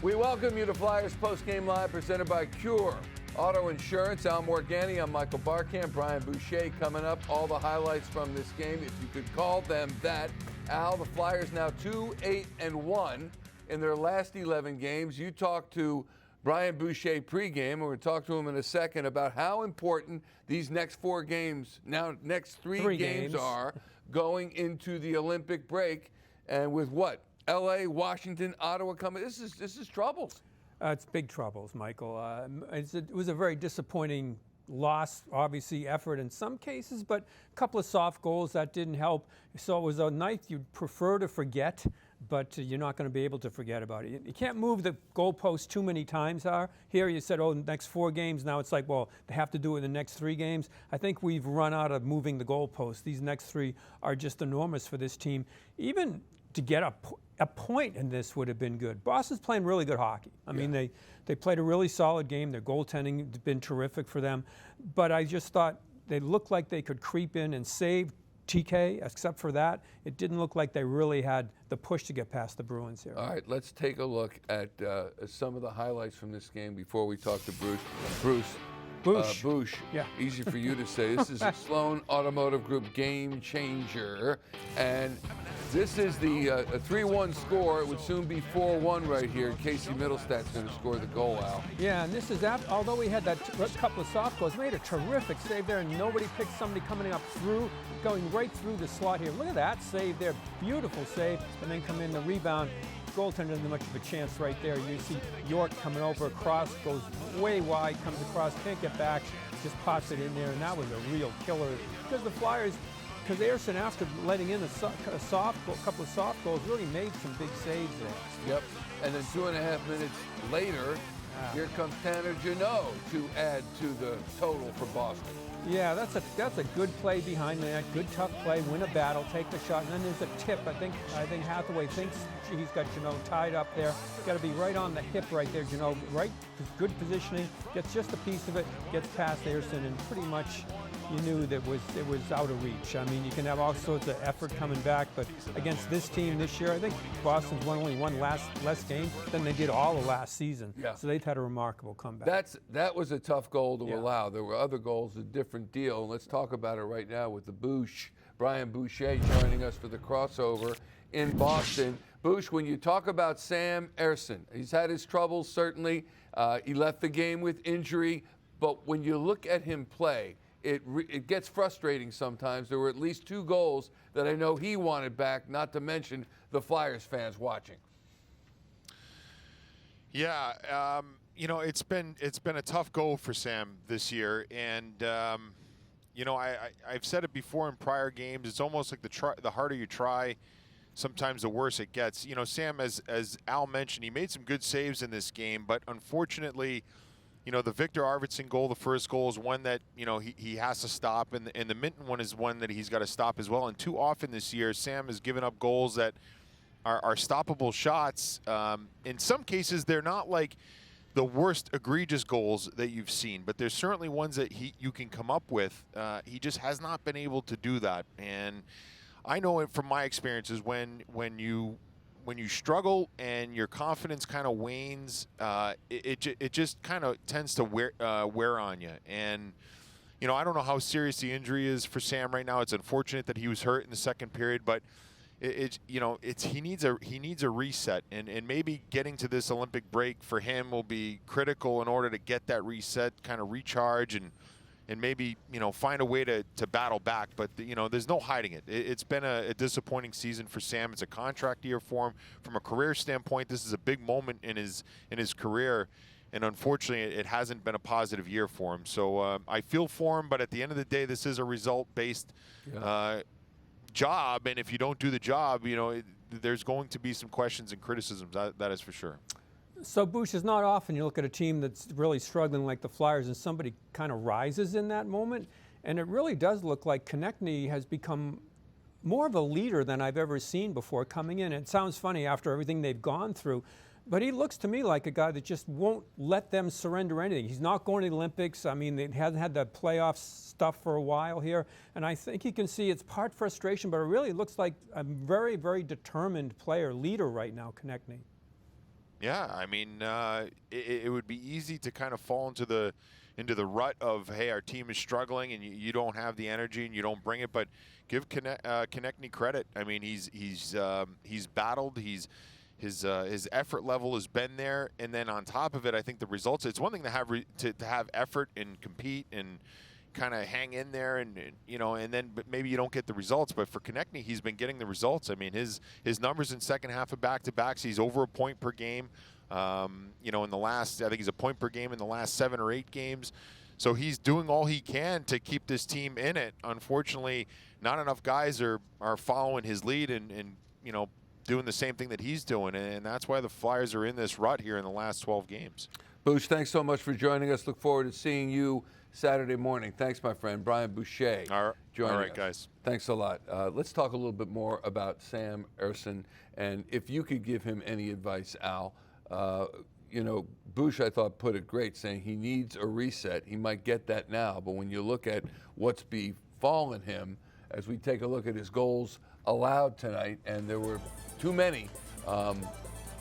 We welcome you to Flyers Postgame Live, presented by Cure Auto Insurance. Al Morgani, I'm Michael Barkamp. Brian Boucher coming up. All the highlights from this game, if you could call them that. Al, the Flyers now 2-8-1 in their last 11 games. You talked to Brian Boucher pregame, and we're going to talk to him in a second about how important these next four games, now next three games are going into the Olympic break. And with what? L.A., Washington, Ottawa coming. This is troubles. It's big troubles, Michael. It was a very disappointing loss, obviously effort in some cases, but a couple of soft goals that didn't help. So it was a night you'd prefer to forget, but you're not going to be able to forget about it. You can't move the goalpost too many times. Here you said, oh, the next four games. Now it's like, well, they have to do it in the next three games. I think we've run out of moving the goalpost. These next three are just enormous for this team. Even to get a point in this would have been good. Boston's playing really good hockey. I mean, they played a really solid game. Their goaltending has been terrific for them. But I just thought they looked like they could creep in and save TK. Except for that, it didn't look like they really had the push to get past the Bruins here. All right, let's take a look at some of the highlights from this game before we talk to Bruce. Bouch. Yeah. Easy for you to say. This is a Sloan Automotive Group game changer. And this is the a 3-1 score. It would soon be 4-1 right here. Casey Middlestad's going to score the goal, Al. Yeah, and this is after, although we had that couple of soft goals, made a terrific save there, and nobody picked somebody coming up through, going right through the slot here. Look at that save there. Beautiful save. And then come in the rebound. Goaltender doesn't have much of a chance right there. You see York coming over across, goes way wide, comes across, can't get back, just pops it in there, and that was a real killer. Because the Flyers, because Ersson, after letting in a couple of soft goals, really made some big saves there. Yep, and then 2.5 minutes later, here comes Tanner Jeannot to add to the total for Boston. Yeah, that's a good play behind the net, good tough play, win a battle, take the shot, and then there's a tip. I think Hathaway thinks he's got Jeannot tied up there. Got to be right on the hip right there, Jeannot. Right, good positioning, gets just a piece of it, gets past Ersson, and pretty much you knew that it was out of reach. I mean, you can have all sorts of effort coming back, but against this team this year, I think Boston's only won less games than they did all of last season. Yeah. So they've had a remarkable comeback. That was a tough goal to allow. There were other goals, a different deal. Let's talk about it right now with the Bouch. Brian Boucher joining us for the crossover in Boston. Bouch, when you talk about Sam Ersson, he's had his troubles, certainly. He left the game with injury. But when you look at him play, it gets frustrating sometimes. There were at least 2 goals that I know he wanted back, not to mention the Flyers fans watching. Yeah, you know, it's been a tough goal for Sam this year, and you know, I've said it before in prior games. It's almost like the harder you try, sometimes the worse it gets. You know, Sam, as Al mentioned, he made some good saves in this game, but unfortunately, you know, the Victor Arvidsson goal, the first goal, is one that, you know, he has to stop, and the Minton one is one that he's got to stop as well. And too often this year, Sam has given up goals that are stoppable shots. In some cases, they're not like the worst egregious goals that you've seen, but there's certainly ones that you can come up with. He just has not been able to do that. And I know it from my experiences, when you struggle and your confidence kind of wanes, it just kind of tends to wear on you. And, you know, I don't know how serious the injury is for Sam right now. It's unfortunate that he was hurt in the second period, but he needs a reset, and maybe getting to this Olympic break for him will be critical in order to get that reset, kind of recharge, and maybe, you know, find a way to battle back. But, you know, there's no hiding it. It's been a disappointing season for Sam. It's a contract year for him. From a career standpoint, this is a big moment in his career, and unfortunately, it hasn't been a positive year for him. So I feel for him, but at the end of the day, this is a result-based job, and if you don't do the job, you know, there's going to be some questions and criticisms. That is for sure. So, Bouch, it's not often you look at a team that's really struggling like the Flyers and somebody kind of rises in that moment. And it really does look like Konecny has become more of a leader than I've ever seen before coming in. It sounds funny after everything they've gone through, but he looks to me like a guy that just won't let them surrender anything. He's not going to the Olympics. I mean, they hasn't had the playoff stuff for a while here. And I think you can see it's part frustration, but it really looks like a very, very determined player, leader right now, Konecny. Yeah, I mean, it would be easy to kind of fall into the rut of, hey, our team is struggling and you don't have the energy and you don't bring it. But give Konecny credit. I mean, he's battled. His effort level has been there, and then on top of it, I think the results. It's one thing to have effort and compete and kind of hang in there, and then maybe you don't get the results. But for Konecny, he's been getting the results. I mean, his numbers in second half of back-to-backs, he's over a point per game. In the last, I think he's a point per game in the last 7 or 8 games. So he's doing all he can to keep this team in it. Unfortunately, not enough guys are following his lead and doing the same thing that he's doing, and that's why the Flyers are in this rut here in the last 12 games. Bouch, thanks so much for joining us. Look forward to seeing you Saturday morning. Thanks, my friend. Brian Boucher joining us. Guys. Thanks a lot. Let's talk a little bit more about Sam Ersson, and if you could give him any advice, Al. Bouch, I thought, put it great, saying he needs a reset. He might get that now, but when you look at what's befallen him, as we take a look at his goals allowed tonight, and there were too many.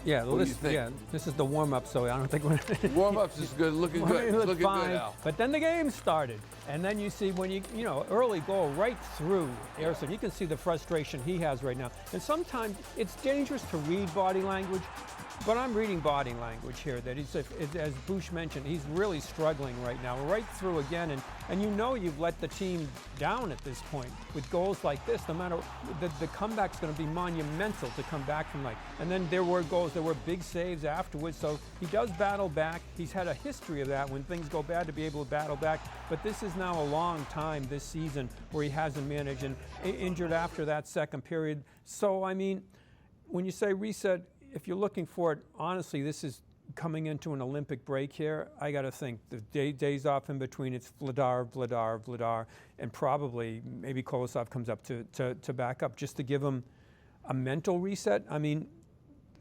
This is the warm-up, so I don't think we're warm-ups is good, looking good, looking fine. good, Al. But then the game started, and then you see when early goal right through Ersson, you can see the frustration he has right now. And sometimes it's dangerous to read body language, but I'm reading body language here that as Bouch mentioned, he's really struggling right now, right through again, and you've let the team down at this point with goals like this. No matter the comeback's going to be monumental to come back from and then there were goals, there were big saves afterwards. So he does battle back. He's had a history of that when things go bad to be able to battle back. But this is now a long time this season where he hasn't managed and injured after that second period. So I mean, when you say reset, if you're looking for it, honestly, this is coming into an Olympic break here. I got to think the days off in between, it's Vladar, and probably maybe Kolosov comes up to back up just to give him a mental reset. I mean,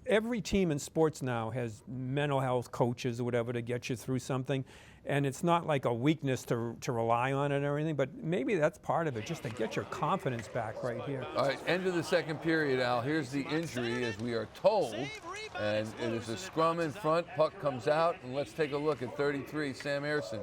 every team in sports now has mental health coaches or whatever to get you through something. And it's not like a weakness to rely on it or anything, but maybe that's part of it, just to get your confidence back right here. All right, end of the second period, Al. Here's the injury, as we are told, and it is a scrum in front. Puck comes out, and let's take a look at 33, Sam Ersson.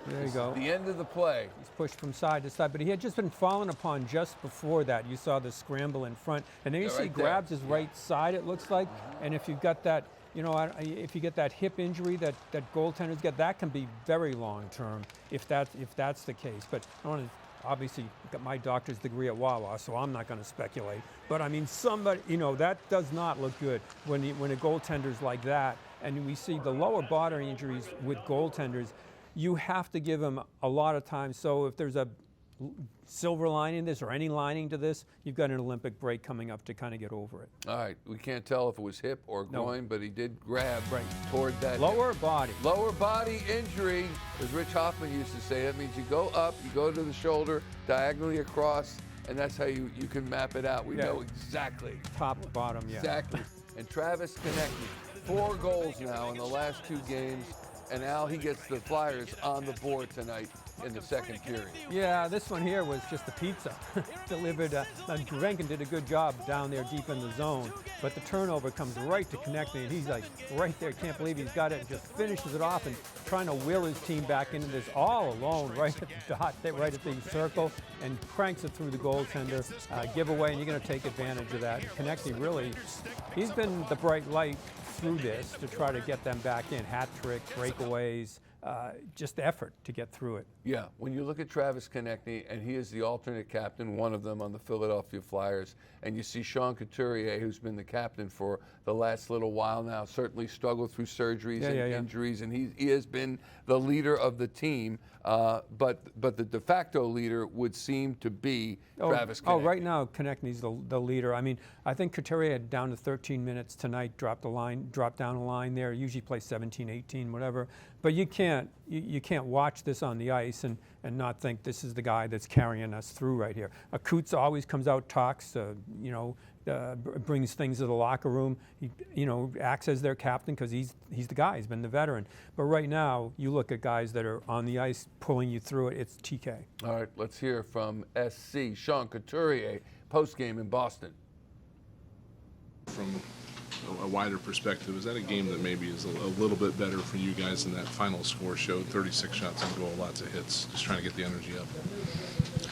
There you go. The end of the play. He's pushed from side to side, but he had just been fallen upon just before that. You saw the scramble in front, and then you see he grabs his right side, it looks like, and if you've got that, if you get that hip injury that goaltenders get, that can be very long-term if that's the case. But I want to obviously got my doctor's degree at Wawa, so I'm not going to speculate. But I mean, somebody, that does not look good when a goaltender's like that. And we see the lower body injuries with goaltenders, you have to give them a lot of time. So if there's a silver lining to this or any lining to this, you've got an Olympic break coming up to kind of get over it. All right, we can't tell if it was hip or groin, but he did grab toward that lower body. Lower body injury, as Rich Hoffman used to say. That means you go up, you go to the shoulder, diagonally across, and that's how you can map it out. We know exactly. Top, bottom, yeah. Exactly. And Travis Konecny, 4 goals now in the last 2 games. And Al, he gets the Flyers on the board tonight in the second period. Yeah, this one here was just a pizza delivered. Rankin did a good job down there deep in the zone, but the turnover comes right to Konecny, and he's like right there. Can't believe he's got it, and just finishes it off and trying to will his team back into this all alone, right at the dot, right at the circle, and cranks it through the goaltender. Giveaway, and you're going to take advantage of that. Konecny really, he's been the bright light through this to try to get them back in. Hat tricks, breakaways, just effort to get through it. Yeah, when you look at Travis Konecny, and he is the alternate captain, one of them on the Philadelphia Flyers, and you see Sean Couturier, who's been the captain for the last little while now, certainly struggled through surgeries and injuries, and he has been the leader of the team, but the de facto leader would seem to be Travis Konecny. Oh, right now Konechny's the leader. I mean, I think Couturier had down to 13 minutes tonight, dropped down a line there, usually plays 17, 18, whatever. But you can't watch this on the ice and not think this is the guy that's carrying us through right here. Coots always comes out, talks, brings things to the locker room. He, acts as their captain because he's the guy. He's been the veteran. But right now, you look at guys that are on the ice pulling you through it. It's TK. All right, let's hear from SC Sean Couturier, postgame in Boston. From a wider perspective, is that a game that maybe is a little bit better for you guys than that final score showed? 36 shots on goal, lots of hits, just trying to get the energy up.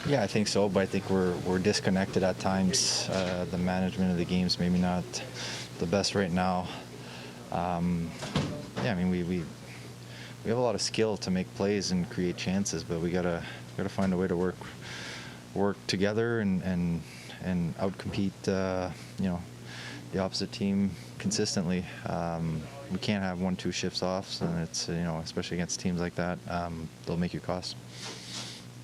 Yeah, I think so, but I think we're disconnected at times. The management of the game's maybe not the best right now. Yeah, I mean we have a lot of skill to make plays and create chances, but we gotta find a way to work together and outcompete the opposite team consistently. We can't have 1-2 shifts off, and it's especially against teams like that, they'll make you cost.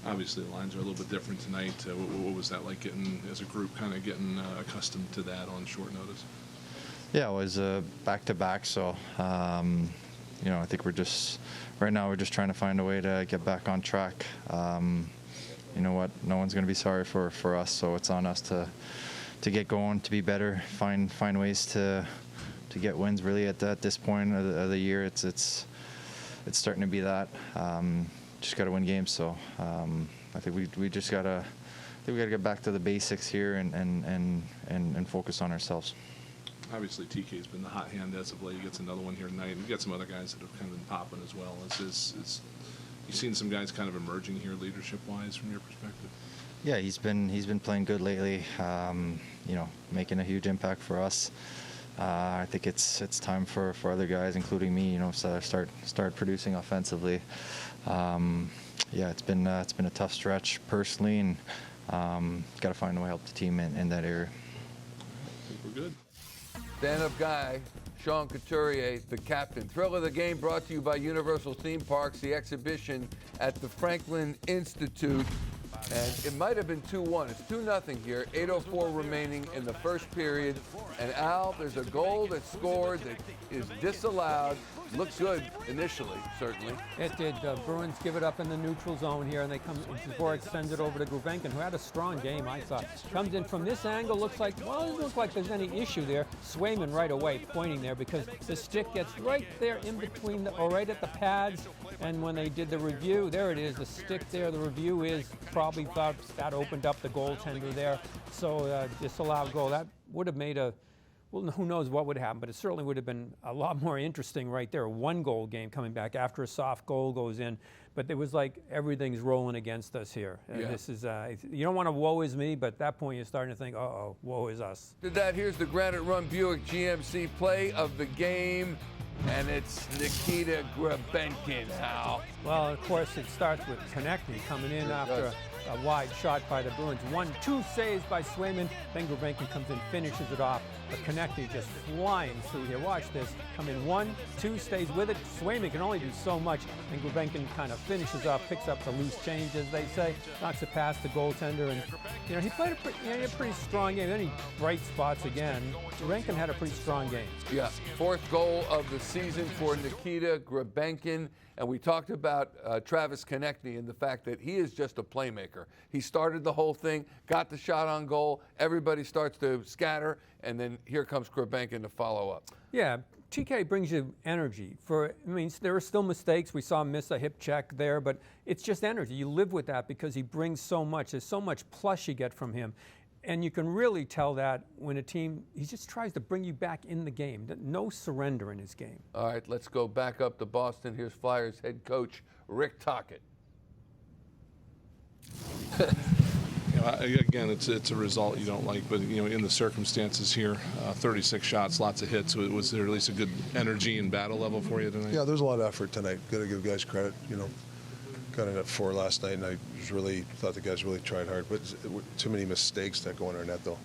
Obviously, the lines are a little bit different tonight. What was that like getting, as a group, kind of getting accustomed to that on short notice? Yeah, it was back-to-back, so I think right now we're just trying to find a way to get back on track. You know what? No one's going to be sorry for us, so it's on us to get going, to be better, find ways to get wins. Really, at this point of the year, it's starting to be that. Just got to win games, so I think we just gotta get back to the basics here and focus on ourselves. Obviously, TK's been the hot hand as of late. He gets another one here tonight. We've got some other guys that have kind of been popping as well. You've seen some guys kind of emerging here leadership-wise from your perspective? Yeah, he's been playing good lately. Making a huge impact for us. I think it's time for other guys, including me, to start producing offensively. It's been a tough stretch personally, and got to find a way to help the team in that area. I think we're good. Stand-up guy, Sean Couturier, the captain. Thrill of the game brought to you by Universal Theme Parks, the exhibition at the Franklin Institute. And it might have been 2-1. It's 2-0 here. 8:04 remaining in the first period. And Al, there's a goal that's scored that is disallowed. Looks good initially, certainly. It did. Bruins give it up in the neutral zone here, and they come. Dvorak sends it over to Grubenkin, who had a strong game, I thought. Comes in from this angle. It doesn't look like there's any issue there. Swayman right away pointing there because the stick gets right there in between, or right at the pads. And when they did the review, there it is, the stick there. The review is probably thought that opened up the goaltender there. So disallowed goal. That would have made well, who knows what would happen, but it certainly would have been a lot more interesting right there. A one-goal game coming back after a soft goal goes in. But it was like everything's rolling against us here. Yeah. This is, you don't want to woe is me, but at that point you're starting to think, uh-oh, woe is us. Here's the Granite Run Buick GMC play of the game. And it's Nikita Grubenkin, Hal. Well, of course, it starts with Konecny coming in after a wide shot by the Bruins. 1-2 saves by Swayman. Then Grubenkin comes in, finishes it off. But Konecny just flying through here. Watch this. Come in 1-2, stays with it. Swayman can only do so much. And Grubenkin kind of finishes off, picks up the loose change, as they say, knocks it past the goaltender. And, he played a pretty strong game. Then he bright spots again. Grubenkin had a pretty strong game. Yeah, fourth goal of the season for Nikita Grubenkin. And we talked about Travis Konecny and the fact that he is just a playmaker. He started the whole thing, got the shot on goal, everybody starts to scatter, and then here comes Grubenkin to follow up. Yeah, TK brings you energy. There are still mistakes. We saw him miss a hip check there, but it's just energy. You live with that because he brings so much. There's so much plus you get from him. And you can really tell that when a team, he just tries to bring you back in the game. No surrender in his game. All right, let's go back up to Boston. Here's Flyers head coach Rick Tocchet. Again, it's a result you don't like, but in the circumstances here, 36 shots, lots of hits. Was there at least a good energy and battle level for you tonight? Yeah, there's a lot of effort tonight. Got to give guys credit. Got in at 4 last night, and I thought the guys really tried hard. But too many mistakes that go in our net, though.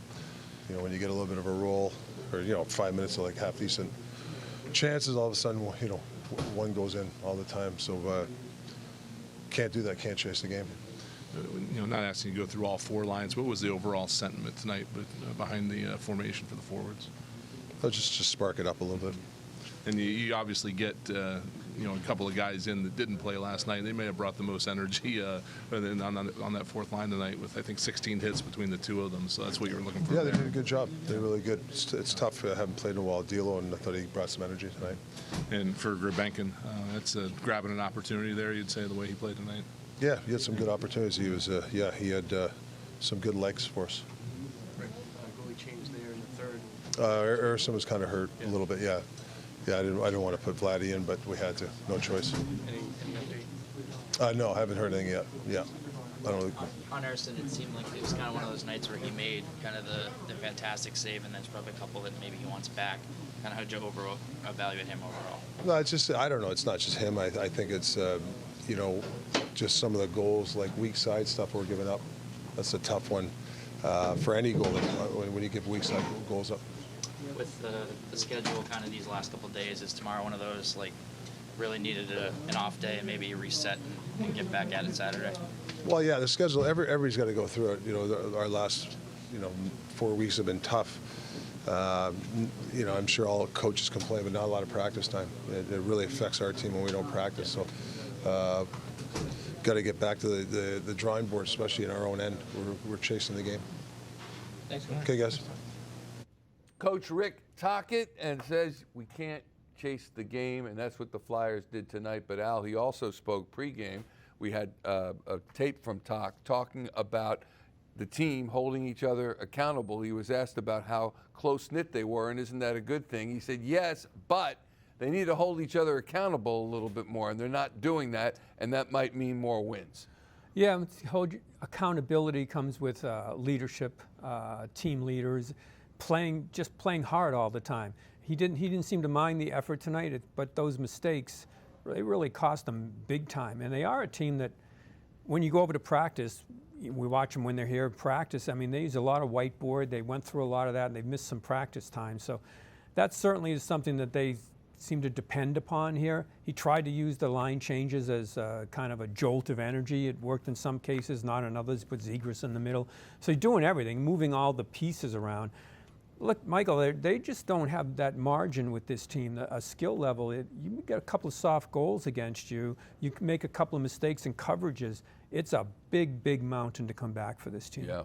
When you get a little bit of a roll, or 5 minutes of like half decent chances, all of a sudden, one goes in all the time. So can't do that. Can't chase the game. Not asking you to go through all 4 lines. What was the overall sentiment tonight, behind the formation for the forwards? Just spark it up a little bit. And you obviously get a couple of guys in that didn't play last night. They may have brought the most energy on that fourth line tonight with, I think, 16 hits between the two of them. So that's what you were looking for. Yeah, they did a good job. They're really good. It's tough. I haven't played in a while. D'Lo, and I thought he brought some energy tonight. And for Grubenkin, that's grabbing an opportunity there, you'd say, the way he played tonight. Yeah, he had some good opportunities. He was, he had some good legs for us. Goalie changed there in the third. Ersson was kind of hurt a little bit, yeah. Yeah, I didn't want to put Vladdy in, but we had to. No choice. Any update? No, I haven't heard anything yet. Yeah. I don't really. On Ersson, it seemed like it was kind of one of those nights where he made kind of the fantastic save, and there's probably a couple that maybe he wants back. Kind of how did you evaluate him overall? No, it's just, I don't know. It's not just him. I think it's, just some of the goals, like weak side stuff we're giving up. That's a tough one for any goal when you give weak side goals up. With the schedule kind of these last couple of days, is tomorrow one of those, like, really needed an off day and maybe reset and get back at it Saturday? Well, yeah, the schedule, everybody's got to go through it. Our last, 4 weeks have been tough. I'm sure all coaches complain, but not a lot of practice time. It really affects our team when we don't practice. So, got to get back to the drawing board, especially in our own end. We're chasing the game. Thanks. Okay, guys. Coach Rick Tocchet and says we can't chase the game, and that's what the Flyers did tonight. But Al, he also spoke pregame. We had a tape from talking about the team holding each other accountable. He was asked about how close-knit they were, and isn't that a good thing? He said, yes, but they need to hold each other accountable a little bit more, and they're not doing that, and that might mean more wins. Yeah, accountability comes with leadership, team leaders, playing hard all the time. He didn't seem to mind the effort tonight, but those mistakes, they really cost them big time. And they are a team that, when you go over to practice, we watch them when they're here practice. I mean, they use a lot of whiteboard. They went through a lot of that, and they've missed some practice time. So that certainly is something that they seem to depend upon here. He tried to use the line changes as kind of a jolt of energy. It worked in some cases, not in others. Put Zegras in the middle. So he's doing everything, moving all the pieces around. Look, Michael, they just don't have that margin with this team, a skill level. You get a couple of soft goals against you. You can make a couple of mistakes in coverages. It's a big, big mountain to come back for this team. Yeah.